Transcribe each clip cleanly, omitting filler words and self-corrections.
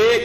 1,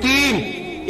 3,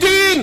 3,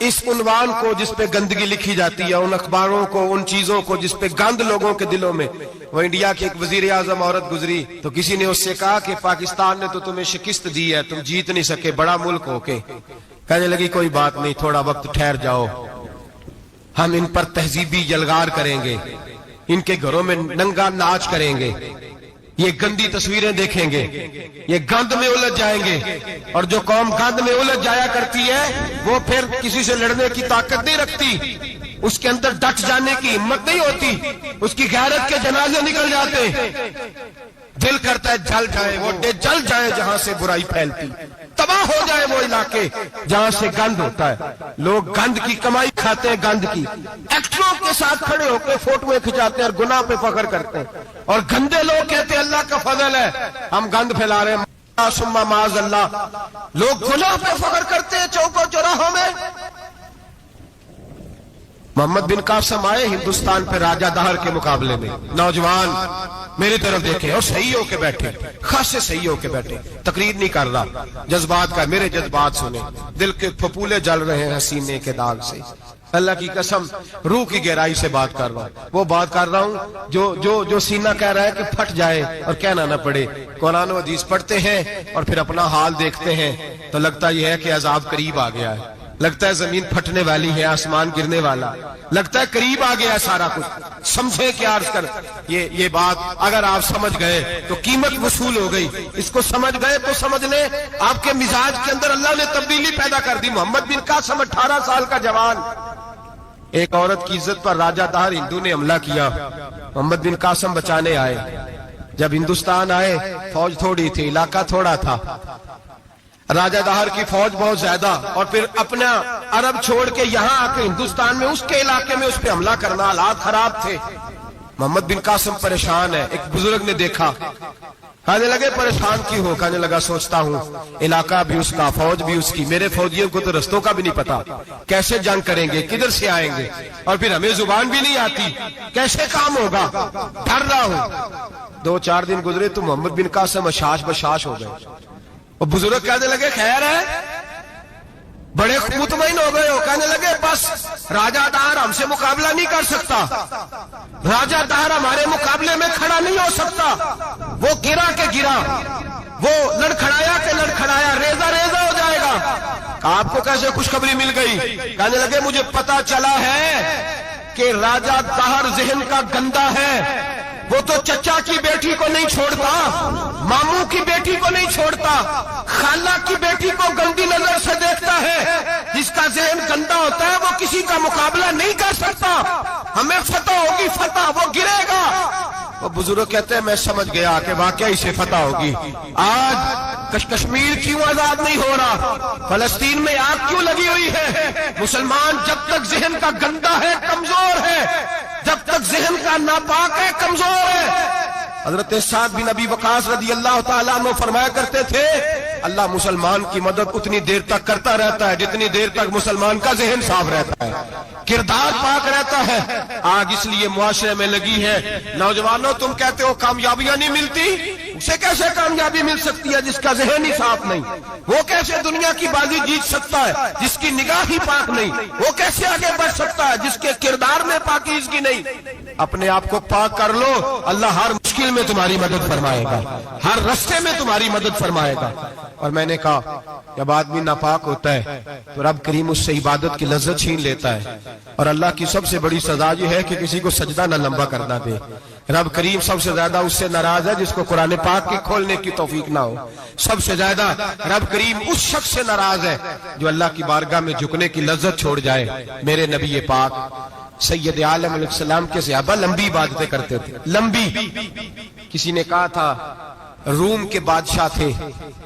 اس عنوان کو جس پہ گندگی لکھی جاتی ہے، ان اخباروں کو، ان چیزوں کو جس پہ گند لوگوں کے دلوں میں. وہ انڈیا کی ایک وزیر اعظم عورت گزری تو کسی نے اس سے کہا کہ پاکستان نے تو تمہیں شکست دی ہے، تم جیت نہیں سکے بڑا ملک ہو کے. کہنے لگی کوئی بات نہیں، تھوڑا وقت ٹھہر جاؤ، ہم ان پر تہذیبی یلغار کریں گے، ان کے گھروں میں ننگا ناچ کریں گے، یہ گندی تصویریں دیکھیں گے، یہ گند میں الجھ جائیں گے. اور جو قوم گند میں الجھ جایا کرتی ہے وہ پھر کسی سے لڑنے کی طاقت نہیں رکھتی، اس کے اندر ڈٹ جانے کی ہمت نہیں ہوتی، اس کی غیرت کے جنازے نکل جاتے. دل کرتا ہے جل جائے وہ جل جائے جہاں سے برائی پھیلتی، تباہ ہو جائے وہ علاقے جہاں سے گند ہوتا ہے. لوگ گند کی کمائی کھاتے ہیں، گند کی. ایکٹروں کے ساتھ کھڑے ہو کے فوٹویں کھچاتے ہیں اور گناہ پہ فخر کرتے ہیں، اور گندے لوگ کہتے ہیں اللہ کا فضل ہے ہم گند پھیلا رہے ہیں، ثم معاذ اللہ. لوگ گناہ پہ فخر کرتے ہیں چوکوں چوراہوں میں. محمد بن قاسم آئے ہندوستان پہ راجہ دہر کے مقابلے میں، نوجوان میری طرف دیکھیں اور صحیح ہو کے بیٹھے، خاصے صحیح ہو کے بیٹھے، تقریر نہیں کر رہا، جذبات کا. میرے جذبات سنیں، دل کے پھپولے جل رہے ہیں سینے کے داغ سے. اللہ کی قسم روح کی گہرائی سے بات کر رہا ہوں، وہ بات کر رہا ہوں جو سینہ کہہ رہا ہے کہ پھٹ جائے اور کہنا نہ پڑے. قرآن و حدیث پڑھتے ہیں اور پھر اپنا حال دیکھتے ہیں تو لگتا یہ ہے کہ عذاب قریب آ گیا ہے، لگتا ہے زمین پھٹنے والی ہے، آسمان گرنے والا، لگتا ہے قریب آ گیا ہے سارا کچھ. سمجھے کیا عرض کر یہ بات اگر آپ سمجھ گئے تو قیمت وصول ہو گئی. اس کو سمجھ گئے تو سمجھ لیں آپ کے مزاج کے اندر اللہ نے تبدیلی پیدا کر دی. محمد بن قاسم 18 سال کا جوان، ایک عورت کی عزت پر راجہ دہر ہندو نے حملہ کیا، محمد بن قاسم بچانے آئے. جب ہندوستان آئے فوج تھوڑی تھی، علاقہ تھوڑا تھا، راجہ دہر کی فوج بہت زیادہ، اور پھر اپنا عرب چھوڑ کے یہاں آ کے ہندوستان میں اس کے علاقے میں اس پہ حملہ کرنا، حالات خراب تھے. محمد بن قاسم پریشان ہے. ایک بزرگ نے دیکھا، کہنے لگے پریشان کیوں ہو؟ کہنے لگا سوچتا ہوں علاقہ بھی اس کا، فوج بھی اس کی، میرے فوجیوں کو تو رستوں کا بھی نہیں پتا، کیسے جنگ کریں گے، کدھر سے آئیں گے، اور پھر ہمیں زبان بھی نہیں آتی، کیسے کام ہوگا، ڈر رہا ہوں. 2-4 دن گزرے تو محمد بن قاسم اشاش بشاش ہو گئے. اور بزرگ کہنے لگے خیر ہے، بڑے مطمئن ہو گئے ہو. کہنے لگے بس راجہ دہر ہم سے مقابلہ نہیں کر سکتا، راجہ دہر ہمارے مقابلے میں کھڑا نہیں ہو سکتا. وہ گرا کے گرا، وہ لڑکھڑایا کہ لڑکھڑایا، ریزہ ریزہ ہو جائے گا. آپ کو کیسے خوشخبری مل گئی؟ کہنے لگے مجھے پتا چلا ہے کہ راجہ دہر ذہن کا گندا ہے، وہ تو چچا کی بیٹی کو نہیں چھوڑتا، ماموں کی بیٹی کو نہیں چھوڑتا، خالہ کی بیٹی کو گندی نظر سے دیکھتا ہے. جس کا ذہن گندا ہوتا ہے وہ کسی کا مقابلہ نہیں کر سکتا. ہمیں فتح ہوگی، فتح، وہ گرے گا. وہ بزرگ کہتے ہیں میں سمجھ گیا کہ واقعی سے فتح ہوگی. آج کشمیر کیوں آزاد نہیں ہو رہا، فلسطین میں آگ کیوں لگی ہوئی ہے؟ مسلمان جب تک ذہن کا گندا ہے کمزور ہے، جب تک ذہن کا ناپاک ہے کمزور ہے. حضرت سعد بن ابی وقاص رضی اللہ تعالیٰ عنہ فرمایا کرتے تھے اللہ مسلمان کی مدد اتنی دیر تک کرتا رہتا ہے جتنی دیر تک مسلمان کا ذہن صاف رہتا ہے، کردار پاک رہتا ہے. آگ اس لیے معاشرے میں لگی ہے. نوجوانوں تم کہتے ہو کامیابیاں نہیں ملتی، اسے کیسے کامیابی مل سکتی ہے جس کا ذہن ہی صاف نہیں؟ وہ کیسے دنیا کی بازی جیت سکتا ہے جس کی نگاہ ہی پاک نہیں؟ وہ کیسے آگے بڑھ سکتا ہے جس کے کردار میں پاکیزگی نہیں؟ اپنے آپ کو پاک کر لو، اللہ ہر مشکل میں تمہاری مدد فرمائے گا، ہر رستے میں تمہاری مدد فرمائے گا. اور میں نے کہا جب آدمی ناپاک ہوتا ہے تو رب کریم اس سے عبادت کی لذت چھین لیتا ہے. اور اللہ کی سب سے بڑی سزا یہ ہے کہ کسی کو سجدہ نہ لمبا کرنا دے. رب کریم سب سے زیادہ اس سے ناراض ہے جس کو قرآن پاک کے کھولنے کی توفیق نہ ہو. سب سے زیادہ رب کریم اس شخص سے ناراض ہے جو اللہ کی بارگاہ میں جھکنے کی لذت چھوڑ جائے. میرے نبی پاک سید عالم علیہ السلام کے صحابہ لمبی عبادتیں کرتے تھے، لمبی. کسی نے کہا تھا روم کے بادشاہ تھے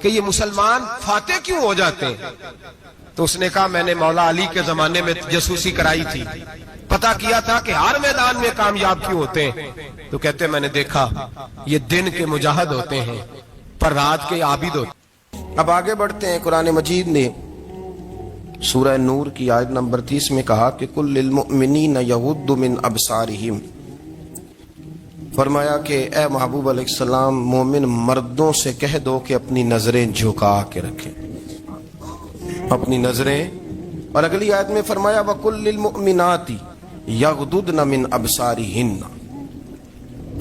کہ یہ مسلمان فاتح کیوں ہو جاتے ہیں؟ تو اس نے کہا میں نے مولا علی کے زمانے میں جاسوسی کرائی تھی، پتا کیا تھا کہ ہر میدان میں کامیاب کیوں ہوتے ہیں. تو کہتے میں نے دیکھا یہ دن کے مجاہد ہوتے ہیں پر رات کے عابد ہوتے ہیں. اب آگے بڑھتے ہیں. قرآن مجید نے سورہ نور کی آیت نمبر 30 میں کہا کہ کل للمؤمنین یغضوا من ابصارہم، فرمایا کہ اے محبوب علیہ السلام مومن مردوں سے کہہ دو کہ اپنی نظریں جھکا کے رکھیں، اپنی نظریں اور اگلی آیت میں فرمایا وَقُلْ لِلْمُؤْمِنَاتِ يَغْضُضْنَ مِنْ أَبْصَارِهِنَّ،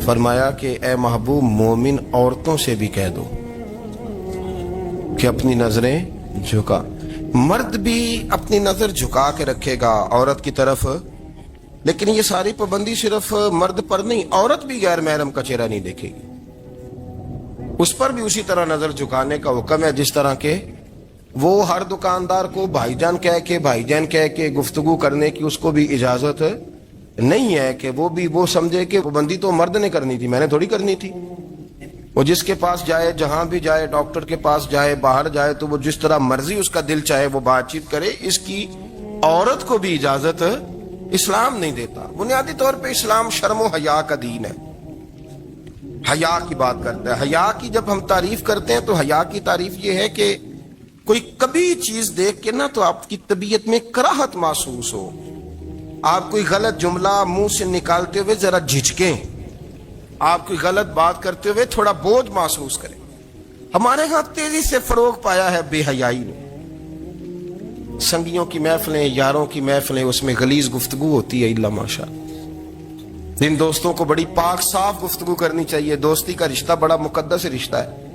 فرمایا کہ اے محبوب مومن عورتوں سے بھی کہہ دو کہ اپنی نظریں جھکا. مرد بھی اپنی نظر جھکا کے رکھے گا عورت کی طرف، لیکن یہ ساری پابندی صرف مرد پر نہیں، عورت بھی غیر محرم کا چہرہ نہیں دیکھے گی، اس پر بھی اسی طرح نظر جھکانے کا حکم ہے جس طرح کہ وہ ہر دکاندار کو بھائی جان کہہ کے گفتگو کرنے کی اس کو بھی اجازت نہیں ہے کہ وہ سمجھے کہ پابندی تو مرد نے کرنی تھی، میں نے تھوڑی کرنی تھی. وہ جس کے پاس جائے، جہاں بھی جائے، ڈاکٹر کے پاس جائے، باہر جائے، تو وہ جس طرح مرضی اس کا دل چاہے وہ بات چیت کرے، اس کی عورت کو بھی اجازت اسلام نہیں دیتا. بنیادی طور پہ اسلام شرم و حیا کا دین ہے، حیا کی بات کرتا ہے. حیا کی جب ہم تعریف کرتے ہیں تو حیا کی تعریف یہ ہے کہ کوئی کبھی چیز دیکھ کے نا تو آپ کی طبیعت میں کراہت محسوس ہو، آپ کوئی غلط جملہ منہ سے نکالتے ہوئے ذرا جھجکیں، آپ کوئی غلط بات کرتے ہوئے تھوڑا بوجھ محسوس کریں. ہمارے ہاں تیزی سے فروغ پایا ہے بے حیائی نے. سنگیوں کی محفلیں، یاروں کی محفلیں، اس میں غلیظ گفتگو ہوتی ہے الا ماشاء. ان دوستوں کو بڑی پاک صاف گفتگو کرنی چاہیے. دوستی کا رشتہ بڑا مقدس رشتہ ہے.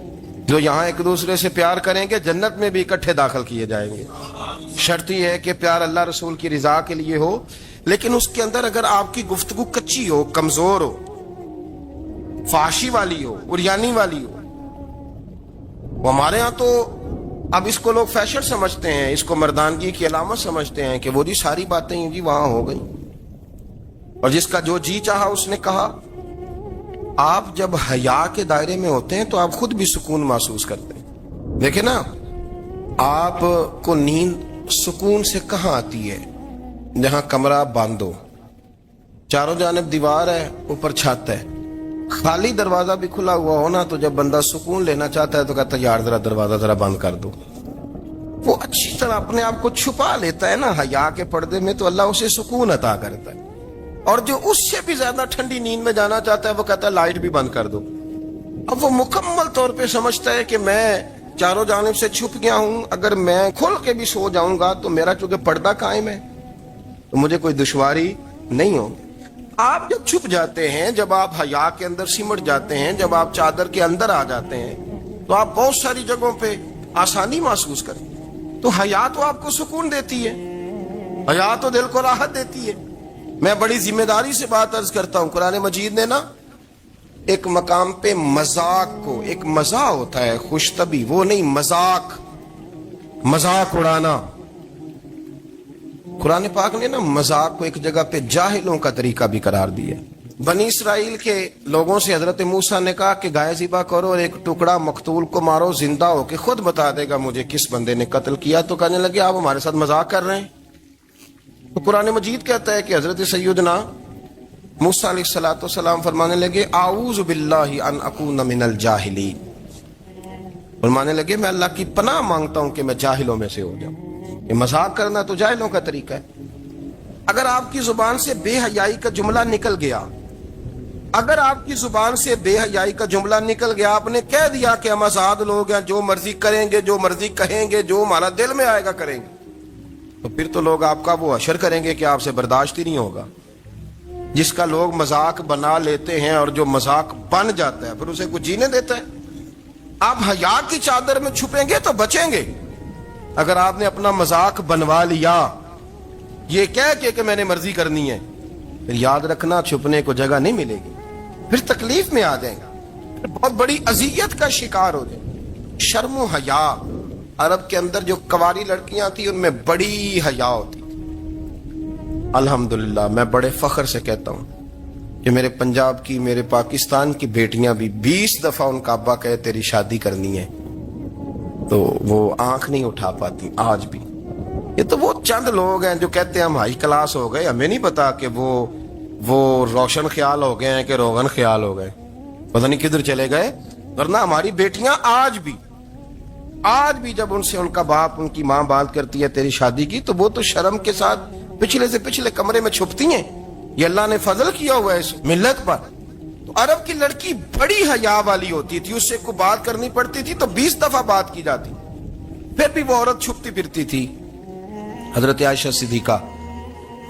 جو یہاں ایک دوسرے سے پیار کریں گے جنت میں بھی اکٹھے داخل کیے جائیں گے. شرط یہ ہے کہ پیار اللہ رسول کی رضا کے لیے ہو، لیکن اس کے اندر اگر آپ کی گفتگو کچی ہو، کمزور ہو، فحاشی والی ہو، عریانی والی ہو. وہ ہمارے ہاں تو اب اس کو لوگ فیشن سمجھتے ہیں، اس کو مردانگی کی علامت سمجھتے ہیں کہ وہ جی ساری باتیں جی وہاں ہو گئی، اور جس کا جو جی چاہا اس نے کہا. آپ جب حیا کے دائرے میں ہوتے ہیں تو آپ خود بھی سکون محسوس کرتے ہیں. دیکھیں نا، آپ کو نیند سکون سے کہاں آتی ہے؟ جہاں کمرہ بند ہو، چاروں جانب دیوار ہے، اوپر چھت ہے، خالی دروازہ بھی کھلا ہوا ہونا تو جب بندہ سکون لینا چاہتا ہے تو کہتا ہے یار ذرا دروازہ ذرا بند کر دو. وہ اچھی طرح اپنے آپ کو چھپا لیتا ہے نا حیا کے پردے میں، تو اللہ اسے سکون عطا کرتا ہے. اور جو اس سے بھی زیادہ ٹھنڈی نیند میں جانا چاہتا ہے وہ کہتا ہے لائٹ بھی بند کر دو. اب وہ مکمل طور پہ سمجھتا ہے کہ میں چاروں جانب سے چھپ گیا ہوں، اگر میں کھل کے بھی سو جاؤں گا تو میرا چونکہ پردہ قائم ہے تو مجھے کوئی دشواری نہیں ہوگی. آپ جب چھپ جاتے ہیں، جب آپ حیا کے اندر سمٹ جاتے ہیں، جب آپ چادر کے اندر آ جاتے ہیں تو آپ بہت ساری جگہوں پہ آسانی محسوس کرتے ہیں. تو حیا تو آپ کو سکون دیتی ہے، حیا تو دل کو راحت دیتی ہے. میں بڑی ذمہ داری سے بات عرض کرتا ہوں، قرآن مجید نے نا ایک مقام پہ مذاق کو، ایک مزاح ہوتا ہے خوش طبی، وہ نہیں مذاق اڑانا. قرآن پاک نے نا مذاق کو ایک جگہ پہ جاہلوں کا طریقہ بھی قرار دیا. بنی اسرائیل کے لوگوں سے حضرت موسیٰ نے کہا کہ گائے ذبح کرو اور ایک ٹکڑا مقتول کو مارو، زندہ ہو کے خود بتا دے گا مجھے کس بندے نے قتل کیا. تو کہنے لگے آپ ہمارے ساتھ مذاق کر رہے ہیں. تو قرآن مجید کہتا ہے کہ حضرت سیدنا موسیٰ علیہ السلام فرمانے لگے اعوذ باللہ ان اکون من الجاہلین. فرمانے لگے میں اللہ کی پناہ مانگتا ہوں کہ میں جاہلوں میں سے ہو جاؤں. یہ مذاق کرنا تو جاہلوں کا طریقہ ہے. اگر آپ کی زبان سے بے حیائی کا جملہ نکل گیا، اگر آپ کی زبان سے بے حیائی کا جملہ نکل گیا، آپ نے کہہ دیا کہ ہم آزاد لوگ ہیں، جو مرضی کریں گے، جو مرضی کہیں گے، جو ہمارا دل میں آئے گا کریں گے، تو پھر تو لوگ آپ کا وہ حشر کریں گے کہ آپ سے برداشت ہی نہیں ہوگا. جس کا لوگ مذاق بنا لیتے ہیں اور جو مذاق بن جاتا ہے پھر اسے کچھ جینے دیتا ہے. آپ حیا کی چادر میں چھپیں گے تو بچیں گے. اگر آپ نے اپنا مذاق بنوا لیا یہ کہہ کے کہ میں نے مرضی کرنی ہے، پھر یاد رکھنا چھپنے کو جگہ نہیں ملے گی، پھر تکلیف میں آ جائیں گا، پھر بہت بڑی اذیت کا شکار ہو جائیں. شرم و حیا، عرب کے اندر جو کواری لڑکیاں تھیں ان میں بڑی حیا ہوتی. الحمدللہ میں بڑے فخر سے کہتا ہوں کہ میرے پنجاب کی، میرے پاکستان کی بیٹیاں بھی 20 دفعہ ان کا ابا کہے تیری شادی کرنی ہے تو وہ آنکھ نہیں اٹھا پاتی آج بھی. یہ تو وہ چند لوگ ہیں جو کہتے ہیں ہم ہائی کلاس ہو گئے، ہمیں نہیں پتا کہ وہ روشن خیال ہو گئے ہیں کہ روغن خیال ہو گئے، پتہ نہیں کدھر چلے گئے. ورنہ ہماری بیٹیاں آج بھی جب ان سے ان کا باپ، ان کی ماں بات کرتی ہے تیری شادی کی تو وہ تو شرم کے ساتھ پچھلے سے پچھلے کمرے میں چھپتی ہیں. یہ اللہ نے فضل کیا ہوا ہے اس ملت پر. تو عرب کی لڑکی بڑی حیا والی ہوتی تھی، اس سے کوئی بات کرنی پڑتی تھی تو 20 دفعہ بات کی جاتی، پھر بھی وہ عورت چھپتی پھرتی تھی. حضرت عائشہ صدیقہ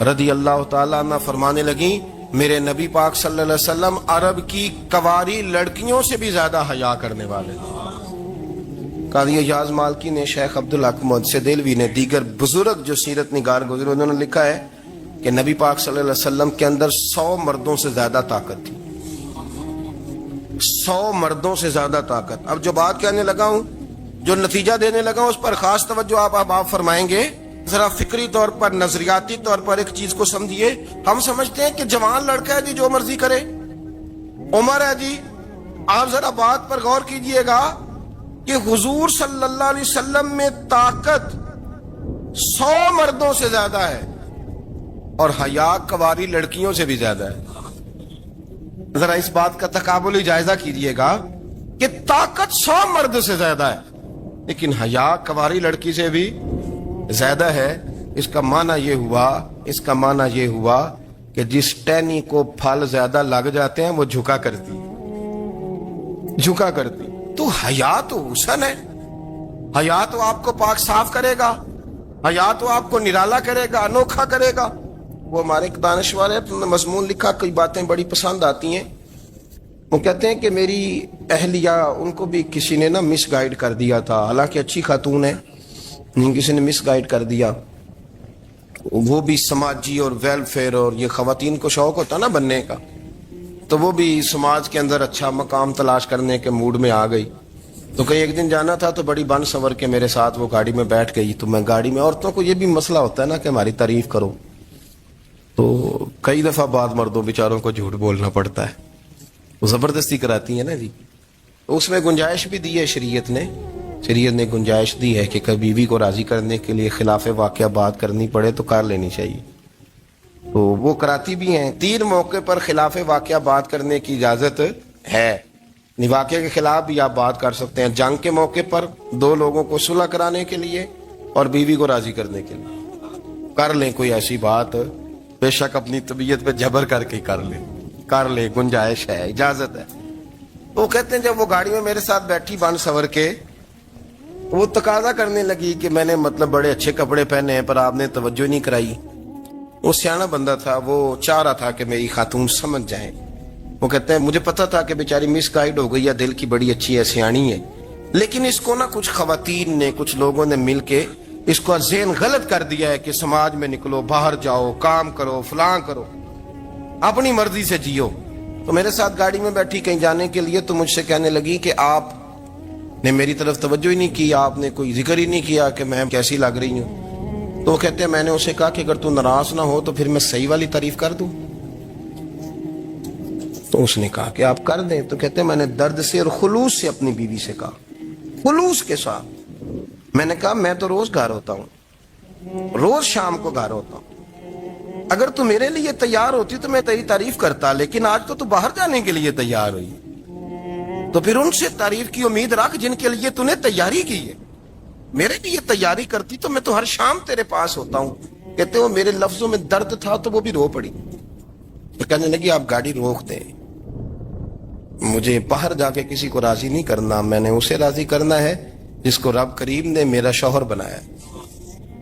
رضی اللہ تعالیٰ عنہ فرمانے لگیں میرے نبی پاک صلی اللہ علیہ وسلم عرب کی کنواری لڑکیوں سے بھی زیادہ حیا کرنے والے تھے۔ قاضی اعجاز مالکی نے، شیخ عبدالحق محدث دہلوی نے، دیگر بزرگ جو سیرت نگار گزرے انہوں نے لکھا ہے کہ نبی پاک صلی اللہ علیہ وسلم کے اندر 100 مردوں سے زیادہ طاقت تھی، 100 مردوں سے زیادہ طاقت۔ اب جو بات کہنے لگا ہوں، جو نتیجہ دینے لگا ہوں، اس پر خاص توجہ آپ احباب فرمائیں گے۔ ذرا فکری طور پر، نظریاتی طور پر ایک چیز کو سمجھیے۔ ہم سمجھتے ہیں کہ جوان لڑکا ہے جی جو مرضی کرے، عمر ہے جی۔ آپ ذرا بات پر غور کیجئے گا کہ حضور صلی اللہ علیہ وسلم میں طاقت 100 مردوں سے زیادہ ہے اور حیا کنواری لڑکیوں سے بھی زیادہ ہے۔ ذرا اس بات کا تقابلی جائزہ کیجئے گا کہ طاقت 100 مرد سے زیادہ ہے لیکن حیا کنواری لڑکی سے بھی زیادہ ہے۔ اس کا معنی یہ ہوا کہ جس ٹہنی کو پھل زیادہ لگ جاتے ہیں وہ جھکا کرتی۔ تو حیا تو حسن ہے، حیا تو آپ کو پاک صاف کرے گا، حیا تو آپ کو نرالا کرے گا، انوکھا کرے گا۔ وہ ہمارے ایک دانشور ہے، انہوں نے مضمون لکھا، کئی باتیں بڑی پسند آتی ہیں۔ وہ کہتے ہیں کہ میری اہلیہ، ان کو بھی کسی نے مس گائیڈ کر دیا تھا، حالانکہ اچھی خاتون ہے، کسی نے مس گائیڈ کر دیا۔ وہ بھی سماجی اور ویلفیئر، اور یہ خواتین کو شوق ہوتا نا بننے کا، تو وہ بھی سماج کے اندر اچھا مقام تلاش کرنے کے موڈ میں آ گئی۔ تو کہیں ایک دن جانا تھا تو بڑی بن سور کے میرے ساتھ وہ گاڑی میں بیٹھ گئی۔ تو میں گاڑی میں، عورتوں کو یہ بھی مسئلہ ہوتا ہے نا کہ ہماری تعریف کرو، تو کئی دفعہ بعض مردوں بیچاروں کو جھوٹ بولنا پڑتا ہے، وہ زبردستی کراتی ہیں نا جی۔ اس میں گنجائش بھی دی ہے شریعت نے گنجائش دی ہے کہ کبھی بیوی کو راضی کرنے کے لیے خلاف واقعہ بات کرنی پڑے تو کر لینی چاہیے، تو وہ کراتی بھی ہیں۔ 3 موقع پر خلاف واقعہ بات کرنے کی اجازت ہے، واقعے کے خلاف بھی آپ بات کر سکتے ہیں۔ جنگ کے موقع پر 2 لوگوں کو صلح کرانے کے لیے اور بیوی کو راضی کرنے کے لیے کر لیں کوئی ایسی بات، بے شک اپنی طبیعت پہ جبر کر کے کر لیں، گنجائش ہے، اجازت ہے۔ وہ کہتے ہیں جب وہ گاڑی میں میرے ساتھ بیٹھی بن سور کے، وہ تقاضا کرنے لگی کہ میں نے بڑے اچھے کپڑے پہنے ہیں پر آپ نے توجہ نہیں کرائی۔ وہ سیاںا بندہ تھا، وہ چاہ رہا تھا کہ میری خاتون سمجھ جائیں۔ وہ کہتے ہیں مجھے پتا تھا کہ بیچاری مس گائیڈ ہو گئی ہے، دل کی بڑی اچھی ہے، سیاਣੀ ہے، لیکن اس کو کچھ خواتین نے، کچھ لوگوں نے مل کے اس کو ذہن غلط کر دیا ہے کہ سماج میں نکلو، باہر جاؤ، کام کرو، فلاں کرو، اپنی مرضی سے جیو۔ تو میرے ساتھ گاڑی میں بیٹھی کہیں جانے کے لیے، تو مجھ سے کہنے لگی کہ آپ نے میری طرف توجہ ہی نہیں کی، آپ نے کوئی ذکر ہی نہیں کیا کہ میں کیسی لگ رہی ہوں۔ تو وہ کہتے ہیں میں نے اسے کہا کہ اگر تو ناراض نہ ہو تو پھر میں صحیح والی تعریف کر دوں۔ تو اس نے کہا کہ آپ کر دیں۔ تو کہتے ہیں میں نے درد سے اور خلوص سے اپنی بیوی سے کہا، خلوص کے ساتھ میں نے کہا میں تو روز گھر ہوتا ہوں، روز شام کو گھر ہوتا ہوں، اگر تو میرے لیے تیار ہوتی تو میں تیری تعریف کرتا، لیکن آج تو باہر جانے کے لیے تیار ہوئی، تو پھر ان سے تعریف کی امید رکھ جن کے لیے تو نے تیاری کی ہے۔ میرے لیے تیاری کرتی تو میں تو ہر شام تیرے پاس ہوتا ہوں۔ کہتے وہ میرے لفظوں میں درد تھا تو وہ بھی رو پڑی۔ تو کہنے لگی آپ گاڑی روک دیں، مجھے باہر جا کے کسی کو راضی نہیں کرنا، میں نے اسے راضی کرنا ہے جس کو رب کریم نے میرا شوہر بنایا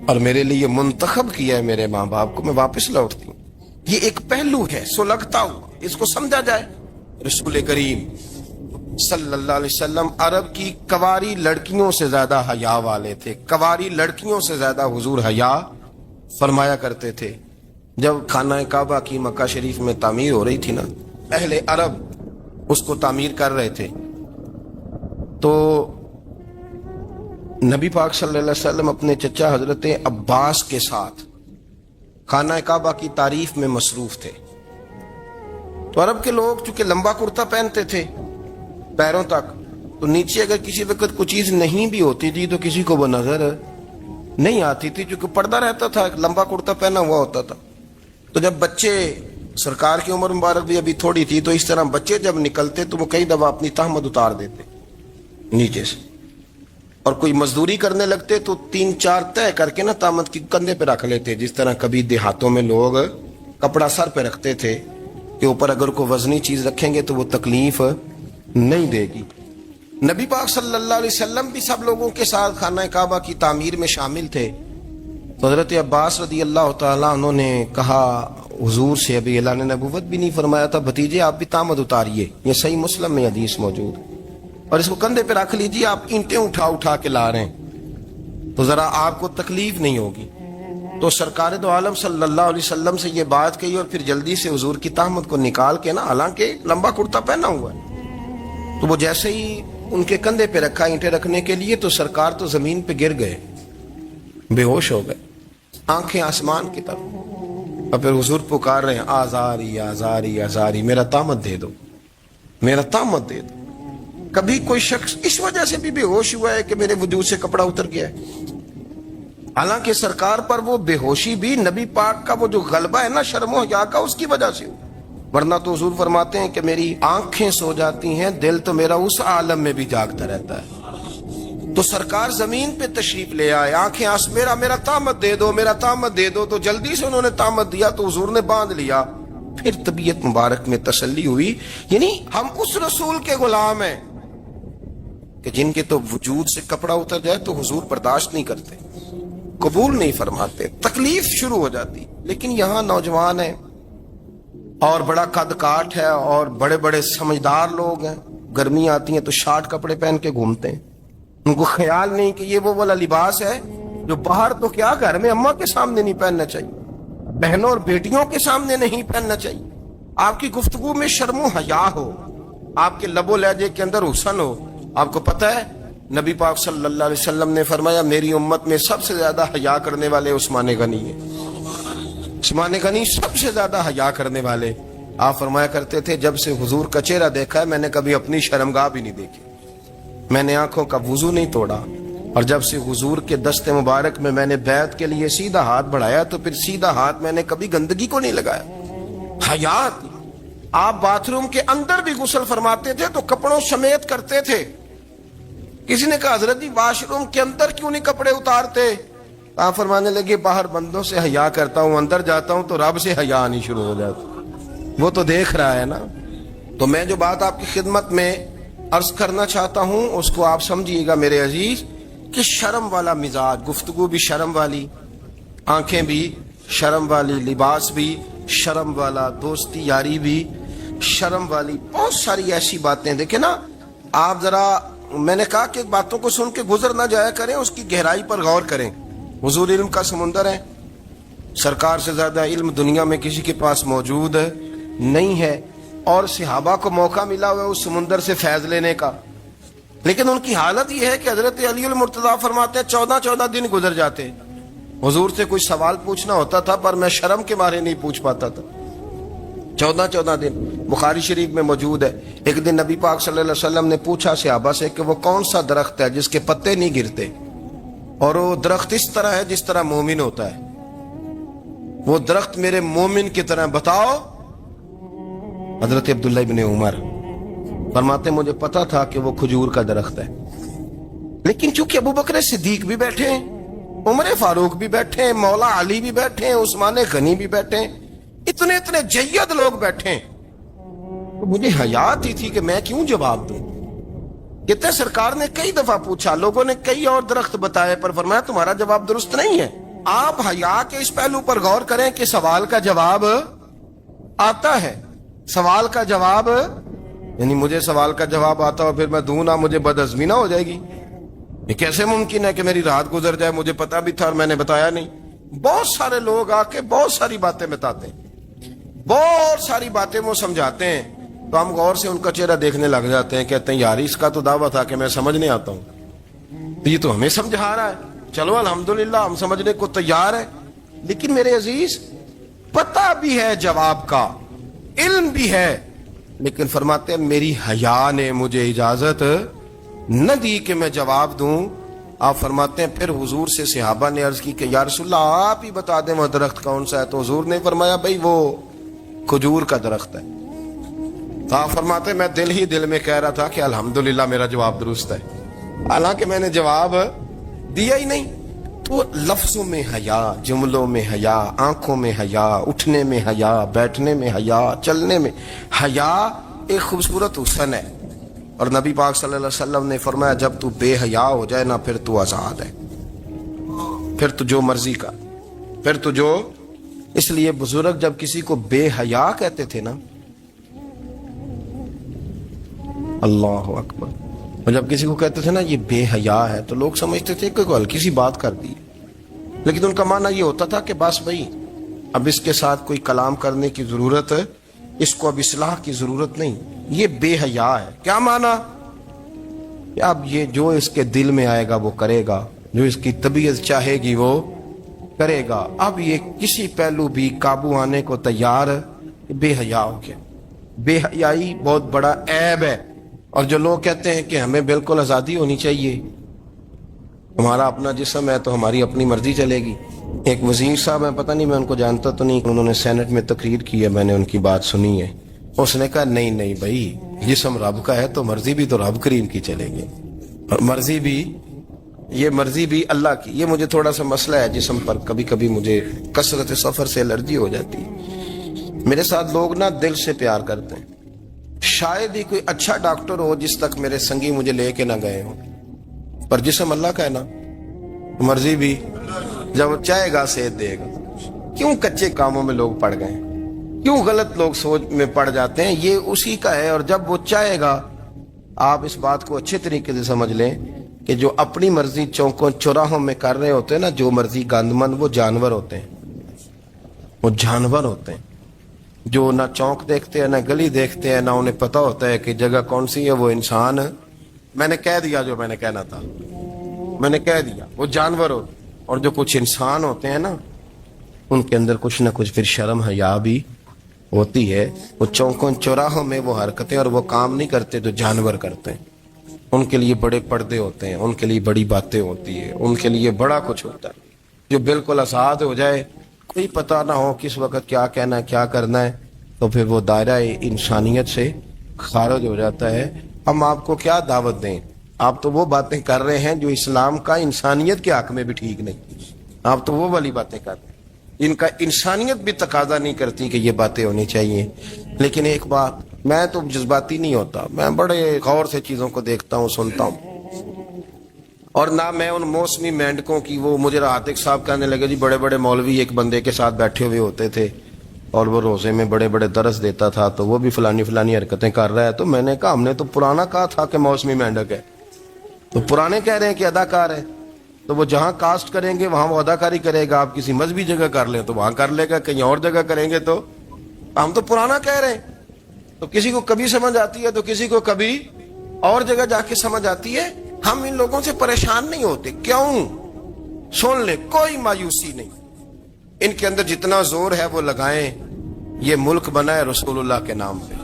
اور میرے لیے منتخب کیا ہے، میرے ماں باپ کو۔ میں واپس لوٹتی ہوں۔ یہ ایک پہلو ہے سلگتا ہوا، اس کو سمجھا جائے۔ رسول کریم صلی اللہ علیہ وسلم عرب کی کنواری لڑکیوں سے زیادہ حیا والے تھے، کنواری لڑکیوں سے زیادہ حضور حیا فرمایا کرتے تھے۔ جب خانہ کعبہ کی مکہ شریف میں تعمیر ہو رہی تھی نا، اہل عرب اس کو تعمیر کر رہے تھے، تو نبی پاک صلی اللہ علیہ وسلم اپنے چچا حضرت عباس کے ساتھ خانہ کعبہ کی تعریف میں مصروف تھے۔ تو عرب کے لوگ چونکہ لمبا کرتا پہنتے تھے پیروں تک، تو نیچے اگر کسی وقت کوئی چیز نہیں بھی ہوتی تھی تو کسی کو وہ نظر نہیں آتی تھی، چونکہ پردہ رہتا تھا، ایک لمبا کرتا پہنا ہوا ہوتا تھا۔ تو جب بچے، سرکار کی عمر مبارک بھی ابھی تھوڑی تھی، تو اس طرح بچے جب نکلتے تو وہ کئی دفعہ اپنی تہمت اتار دیتے نیچے سے، اور کوئی مزدوری کرنے لگتے تو 3-4 طے کر کے تہمت کی کندھے پہ رکھ لیتے، جس طرح کبھی دیہاتوں میں لوگ کپڑا سر پہ رکھتے تھے کہ اوپر اگر کوئی وزنی چیز رکھیں گے تو وہ تکلیف نہیں دے گی۔ نبی پاک صلی اللہ علیہ وسلم بھی سب لوگوں کے ساتھ خانہ کعبہ کی تعمیر میں شامل تھے۔ تو حضرت عباس رضی اللہ تعالیٰ عنہ نے کہا حضور سے، ابھی اعلان نبوت بھی نہیں فرمایا تھا، بھتیجے آپ بھی تامد اتاریے، یہ صحیح مسلم میں حدیث موجود، اور اس کو کندھے پہ رکھ لیجیے، آپ اینٹیں اٹھا اٹھا کے لا رہے ہیں تو ذرا آپ کو تکلیف نہیں ہوگی۔ تو سرکار دو عالم صلی اللہ علیہ وسلم سے یہ بات کہی اور پھر جلدی سے حضور کی تہمت کو نکال کے نا، حالانکہ لمبا کرتا پہنا ہوا ہے، تو وہ جیسے ہی ان کے کندھے پہ رکھا اینٹیں رکھنے کے لیے تو سرکار تو زمین پہ گر گئے، بے ہوش ہو گئے، آنکھیں آسمان کی طرف، اور پھر حضور پکار رہے ہیں آزاری آزاری آزاری، میرا تامت دے دو، میرا تامت دے دو۔ کبھی کوئی شخص اس وجہ سے بھی بے ہوش ہوا ہے کہ میرے وجود سے کپڑا اتر گیا ہے؟ حالانکہ سرکار پر وہ بے ہوشی بھی نبی پاک کا وہ جو غلبہ ہے نا شرم و حیا کا، اس کی وجہ سے ہو، ورنہ تو حضور فرماتے ہیں کہ میری آنکھیں سو جاتی ہیں، دل تو میرا اس عالم میں بھی جاگتا رہتا ہے۔ تو سرکار زمین پہ تشریف لے آئے، آنکھیں میرا تامت دے دو، میرا تامت دے دو، تو جلدی سے انہوں نے تامت دیا تو حضور نے باندھ لیا، پھر طبیعت مبارک میں تسلی ہوئی۔ یعنی ہم اس رسول کے غلام ہیں کہ جن کے تو وجود سے کپڑا اتر جائے تو حضور برداشت نہیں کرتے، قبول نہیں فرماتے، تکلیف شروع ہو جاتی۔ لیکن یہاں نوجوان ہیں اور بڑا قد کاٹ ہے اور بڑے بڑے سمجھدار لوگ ہیں، گرمی آتی ہیں تو شارٹ کپڑے پہن کے گھومتے ہیں، ان کو خیال نہیں کہ یہ وہ والا لباس ہے جو باہر تو کیا گھر میں اماں کے سامنے نہیں پہننا چاہیے، بہنوں اور بیٹیوں کے سامنے نہیں پہننا چاہیے۔ آپ کی گفتگو میں شرم و حیا ہو، آپ کے لب و لہجے کے اندر حسن ہو۔ آپ کو پتہ ہے نبی پاک صلی اللہ علیہ وسلم نے فرمایا میری امت میں سب سے زیادہ حیا کرنے والے عثمان غنی ہیں، عثمان غنی سب سے زیادہ حیا کرنے والے۔ آپ فرمایا کرتے تھے جب سے حضور کا چہرہ دیکھا ہے میں نے کبھی اپنی شرمگاہ بھی نہیں دیکھی، میں نے آنکھوں کا وضو نہیں توڑا، اور جب سے حضور کے دست مبارک میں میں نے بیعت کے لیے سیدھا ہاتھ بڑھایا تو پھر سیدھا ہاتھ میں نے کبھی گندگی کو نہیں لگایا۔ حیات، آپ باتھ روم کے اندر بھی غسل فرماتے تھے تو کپڑوں سمیت کرتے تھے۔ کسی نے کہا حضرت جی واش روم کے اندر کیوں نہیں کپڑے اتارتے؟ آپ فرمانے لگے باہر بندوں سے حیا کرتا ہوں، اندر جاتا ہوں تو رب سے حیا آنی شروع ہو جاتی، وہ تو دیکھ رہا ہے نا۔ تو میں جو بات آپ کی خدمت میں عرض کرنا چاہتا ہوں اس کو آپ سمجھیے گا میرے عزیز، کہ شرم والا مزاج، گفتگو بھی شرم والی، آنکھیں بھی شرم والی، لباس بھی شرم والا، دوستی یاری بھی شرم والی، بہت ساری ایسی باتیں۔ دیکھیں نا آپ ذرا، میں نے کہا کہ باتوں کو سن کے گزر نہ جایا کریں، اس کی گہرائی پر غور کریں۔ حضور علم کا سمندر ہے، سرکار سے زیادہ علم دنیا میں کسی کے پاس موجود نہیں ہے، اور صحابہ کو موقع ملا ہوا ہے اس سمندر سے فیض لینے کا، لیکن ان کی حالت یہ ہے کہ حضرت علی المرتضیٰ فرماتے ہیں 14 دن گزر جاتے، حضور سے کوئی سوال پوچھنا ہوتا تھا پر میں شرم کے مارے نہیں پوچھ پاتا تھا۔ 14 دن بخاری شریف میں موجود ہے۔ ایک دن نبی پاک صلی اللہ علیہ وسلم نے پوچھا صحابہ سے کہ وہ کون سا درخت ہے جس کے پتے نہیں گرتے، اور وہ درخت اس طرح ہے جس طرح مومن ہوتا ہے، وہ درخت میرے مومن کی طرح بتاؤ۔ حضرت عبداللہ ابن عمر فرماتے مجھے پتا تھا کہ وہ کھجور کا درخت ہے، لیکن چونکہ ابو بکر صدیق بھی بیٹھے ہیں، عمر فاروق بھی بیٹھے ہیں، مولا علی بھی بیٹھے ہیں، عثمان غنی بھی بیٹھے ہیں، اتنے جید لوگ بیٹھے ہیں، تو مجھے حیا آتی تھی کہ میں کیوں جواب دوں۔ کہتے سرکار نے کئی دفعہ پوچھا، لوگوں نے کئی اور درخت بتائے، پر فرمایا تمہارا جواب درست نہیں ہے۔ آپ حیا کے اس پہلو پر غور کریں کہ سوال کا جواب آتا ہے، سوال کا جواب، یعنی مجھے سوال کا جواب آتا ہو پھر میں دوں نہ، مجھے بدعزمی نہ ہو جائے گی؟ یہ کیسے ممکن ہے کہ میری رات گزر جائے مجھے پتا بھی تھا اور میں نے بتایا نہیں؟ بہت سارے لوگ آ کے بہت ساری باتیں بتاتے ہیں، بہت ساری باتیں وہ سمجھاتے ہیں، تو ہم غور سے ان کا چہرہ دیکھنے لگ جاتے ہیں، کہتے ہیں یار اس کا تو دعویٰ تھا کہ میں سمجھنے آتا ہوں، تو یہ تو ہمیں سمجھا رہا ہے، چلو الحمدللہ ہم سمجھنے کو تیار ہیں۔ لیکن میرے عزیز پتہ بھی ہے جواب کا، علم بھی ہے، لیکن فرماتے ہیں میری حیا نے مجھے اجازت نہ دی کہ میں جواب دوں۔ آپ فرماتے ہیں پھر حضور سے صحابہ نے عرض کی کہ یا رسول اللہ آپ ہی بتا دیں وہ درخت کون سا ہے، تو حضور نے فرمایا بھائی وہ کھجور کا درخت ہے۔ تو آپ فرماتے ہیں میں دل میں کہہ رہا تھا کہ الحمدللہ میرا جواب درست ہے، حالانکہ میں نے جواب دیا ہی نہیں۔ تو لفظوں میں حیا، جملوں میں حیا، آنکھوں میں حیا، اٹھنے میں حیا، بیٹھنے میں حیا، چلنے میں حیا ایک خوبصورت حسن ہے، اور نبی پاک صلی اللہ علیہ وسلم نے فرمایا جب تو بے حیا ہو جائے نا پھر تو آزاد ہے، پھر تو جو مرضی کا پھر تو جو اس لیے بزرگ جب کسی کو بے حیا کہتے تھے نا، اللہ اکبر، اور جب کسی کو کہتے تھے نا یہ بے حیا ہے، تو لوگ سمجھتے تھے کہ کوئی ہلکی سی بات کر دی، لیکن ان کا معنی یہ ہوتا تھا کہ بس بھائی اب اس کے ساتھ کوئی کلام کرنے کی ضرورت ہے، اس کو اب اصلاح کی ضرورت نہیں، یہ بے حیا ہے۔ کیا معنی؟ کہ اب یہ جو اس کے دل میں آئے گا وہ کرے گا، جو اس کی طبیعت چاہے گی وہ کرے گا، اب یہ کسی پہلو بھی قابو آنے کو تیار بے حیا ہو گیا۔ بے حیائی بہت بڑا عیب ہے، اور جو لوگ کہتے ہیں کہ ہمیں بالکل آزادی ہونی چاہیے، ہمارا اپنا جسم ہے تو ہماری اپنی مرضی چلے گی۔ ایک وزیر صاحب ہیں، پتہ نہیں میں ان کو جانتا تو نہیں، انہوں نے سینٹ میں تقریر کی ہے، میں نے ان کی بات سنی ہے، اس نے کہا نہیں نہیں بھائی، جسم رب کا ہے تو مرضی بھی تو رب کریم کی چلے گی، اور مرضی بھی اللہ کی۔ یہ مجھے تھوڑا سا مسئلہ ہے جسم پر، کبھی کبھی مجھے کثرت سفر سے الرجی ہو جاتی ہے۔ میرے ساتھ لوگ نا دل سے پیار کرتے ہیں، شاید ہی کوئی اچھا ڈاکٹر ہو جس تک میرے سنگی مجھے لے کے نہ گئے ہوں، پر جسم اللہ کا ہے نا، مرضی بھی جب وہ چاہے گا صحت دے گا۔ کیوں کچے کاموں میں لوگ پڑ گئے، کیوں غلط لوگ سوچ میں پڑ جاتے ہیں، یہ اسی کا ہے، اور جب وہ چاہے گا، آپ اس بات کو اچھے طریقے سے سمجھ لیں کہ جو اپنی مرضی چوکوں چوراہوں میں کر رہے ہوتے ہیں نا، جو مرضی گاندمند، وہ جانور ہوتے ہیں، وہ جانور ہوتے ہیں جو نہ چونک دیکھتے ہیں، نہ گلی دیکھتے ہیں، نہ انہیں پتہ ہوتا ہے کہ جگہ کون سی ہے۔ وہ انسان، میں نے کہہ دیا جو میں نے کہنا تھا، میں نے کہہ دیا، وہ جانور ہوتے ہیں۔ اور جو کچھ انسان ہوتے ہیں نا، ان کے اندر کچھ نہ کچھ پھر شرم حیا بھی ہوتی ہے، وہ چوکوں چوراہوں میں وہ حرکتیں اور وہ کام نہیں کرتے جو جانور کرتے ہیں۔ ان کے لیے بڑے پردے ہوتے ہیں، ان کے لیے بڑی باتیں ہوتی ہے، ان کے لیے بڑا کچھ ہوتا ہے۔ جو بالکل آزاد ہو جائے، کوئی پتہ نہ ہو کس وقت کیا کہنا ہے کیا کرنا ہے، تو پھر وہ دائرہ انسانیت سے خارج ہو جاتا ہے۔ ہم آپ کو کیا دعوت دیں؟ آپ تو وہ باتیں کر رہے ہیں جو اسلام کا انسانیت کے حق میں بھی ٹھیک نہیں، آپ تو وہ والی باتیں کر رہے ہیں، ان کا انسانیت بھی تقاضا نہیں کرتی کہ یہ باتیں ہونی چاہیے۔ لیکن ایک بات، میں تو جذباتی نہیں ہوتا، میں بڑے غور سے چیزوں کو دیکھتا ہوں، سنتا ہوں، اور نہ میں ان موسمی مینڈکوں کی، وہ مجھے عاتق صاحب کہنے لگے جی بڑے بڑے مولوی ایک بندے کے ساتھ بیٹھے ہوئے ہوتے تھے اور وہ روزے میں بڑے بڑے درس دیتا تھا تو وہ بھی فلانی حرکتیں کر رہا ہے، تو میں نے کہا ہم نے تو پرانا کہا تھا کہ موسمی مینڈک ہے، تو پرانے کہہ رہے ہیں کہ اداکار ہے، تو وہ جہاں کاسٹ کریں گے وہاں وہ اداکاری کرے گا، آپ کسی مذہبی جگہ کر لیں تو وہاں کر لے گا، کہیں اور جگہ کریں گے تو ہم تو پرانا کہہ رہے ہیں۔ تو کسی کو کبھی سمجھ آتی ہے تو کسی کو کبھی اور جگہ جا کے سمجھ آتی ہے۔ ہم ان لوگوں سے پریشان نہیں ہوتے، کیوں؟ سن لے، کوئی مایوسی نہیں، ان کے اندر جتنا زور ہے وہ لگائیں۔ یہ ملک بنا ہے رسول اللہ کے نام پہ،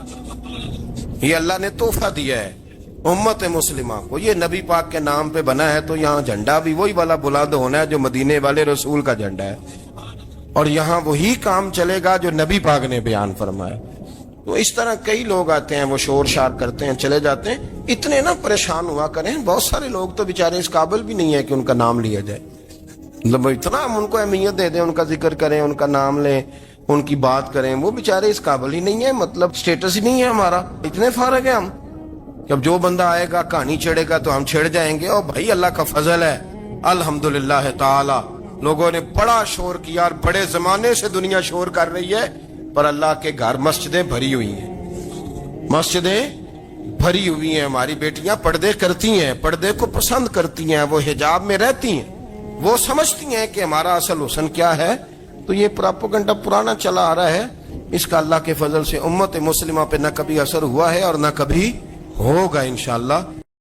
یہ اللہ نے تحفہ دیا ہے امت مسلمہ کو، یہ نبی پاک کے نام پہ بنا ہے، تو یہاں جھنڈا بھی وہی والا بلند ہونا ہے جو مدینے والے رسول کا جھنڈا ہے، اور یہاں وہی کام چلے گا جو نبی پاک نے بیان فرمایا۔ تو اس طرح کئی لوگ آتے ہیں، وہ شور شار کرتے ہیں، چلے جاتے ہیں، اتنے نہ پریشان ہوا کریں۔ بہت سارے لوگ تو بیچارے اس قابل بھی نہیں ہے کہ ان کا نام لیا جائے، مطلب اتنا ہم ان کو اہمیت دے دیں، ان کا ذکر کریں، ان کا نام لیں، ان کی بات کریں، وہ بیچارے اس قابل ہی نہیں ہے، مطلب سٹیٹس ہی نہیں ہے ہمارا، اتنے فارغ ہیں ہم۔ جب جو بندہ آئے گا کہانی چھیڑے گا تو ہم چھیڑ جائیں گے، اور بھائی اللہ کا فضل ہے الحمدللہ تعالی، لوگوں نے بڑا شور کیا، اور بڑے زمانے سے دنیا شور کر رہی ہے، پر اللہ کے گھر مسجدیں بھری ہوئی ہیں، مسجدیں بھری ہوئی ہیں، ہماری بیٹیاں پردے کرتی ہیں، پردے کو پسند کرتی ہیں، وہ حجاب میں رہتی ہیں، وہ سمجھتی ہیں کہ ہمارا اصل حسن کیا ہے۔ تو یہ پراپوگنڈا پرانا چلا آ رہا ہے، اس کا اللہ کے فضل سے امت مسلمہ پہ نہ کبھی اثر ہوا ہے اور نہ کبھی ہوگا انشاءاللہ۔